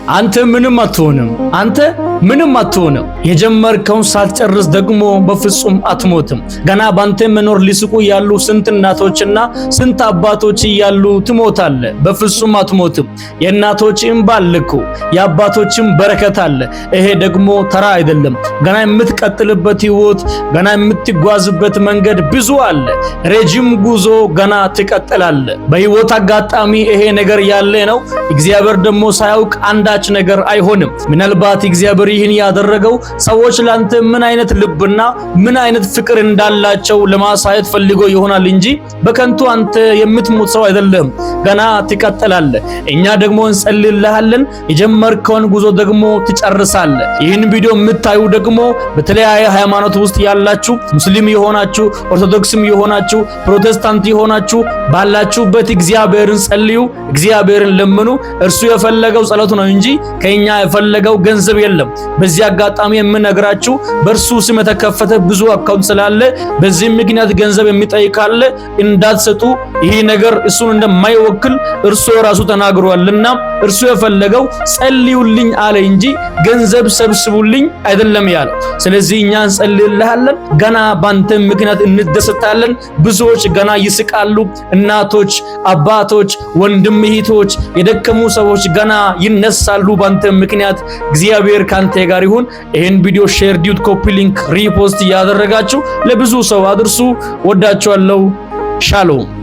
አንተ ምንም አትሆንም። የጀመርከውን ሳትጨርስ ደግሞ በፍጹም አትሞትም። ገና ባንተ መኖር ሊስቁ ያሉ ስንት እናቶችና ስንት አባቶች እያሉ ትሞታለህ። በፍጹም አትሞትም። የእናቶች እንባ አለ እኮ የአባቶችም በረከት አለ። ይሄ ደግሞ ተራ አይደለም። ገና የምትቀጥልበት ህይወት፣ ገና የምትጓዝበት መንገድ ብዙ አለ። ረጅም ጉዞ ገና ትቀጥላለህ። በህይወት አጋጣሚ ይሄ ነገር ያለ ነው። እግዚአብሔር ደግሞ ሳያውቅ አንዳች ነገር አይሆንም። ምናልባት እግዚአብሔር ይህን ያደረገው ሰዎች ላንተ ምን አይነት ልብና ምን አይነት ፍቅር እንዳላቸው ለማሳየት ፈልጎ ይሆናል እንጂ በከንቱ አንተ የምትሞት ሰው አይደለም። ገና ትቀጥላለህ። እኛ ደግሞ እንጸልይልሃለን። የጀመርከውን ጉዞ ደግሞ ትጨርሳለህ። ይህን ቪዲዮ የምታዩ ደግሞ በተለያየ ሃይማኖት ውስጥ ያላችሁ ሙስሊም የሆናችሁ፣ ኦርቶዶክስም የሆናችሁ፣ ፕሮቴስታንት የሆናችሁ ባላችሁበት እግዚአብሔርን ጸልዩ፣ እግዚአብሔርን ለምኑ። እርሱ የፈለገው ጸሎት ነው እንጂ ከኛ የፈለገው ገንዘብ የለም። በዚህ አጋጣሚ የምነግራችሁ በእርሱ ስም የተከፈተ ብዙ አካውንት ስላለ በዚህ ምክንያት ገንዘብ የሚጠይቃለ እንዳትሰጡ። ይህ ነገር እሱን እንደማይወክል እርሱ ራሱ ተናግሯልና እርሱ የፈለገው ጸልዩልኝ አለ እንጂ ገንዘብ ሰብስቡልኝ አይደለም ያለው። ስለዚህ እኛ እንጸልይልሃለን። ገና ባንተ ምክንያት እንደሰታለን። ብዙዎች ገና ይስቃሉ። እናቶች፣ አባቶች፣ ወንድም እህቶች፣ የደከሙ ሰዎች ገና ይነሳሉ ባንተ ምክንያት። እግዚአብሔር ካንተ ጋር ይሁን። ይሄን ቪዲዮ ሼር፣ ዲዩት፣ ኮፒ ሊንክ፣ ሪፖስት ያደረጋችሁ ለብዙ ሰው አድርሱ። ወዳችኋለሁ። ሻሎም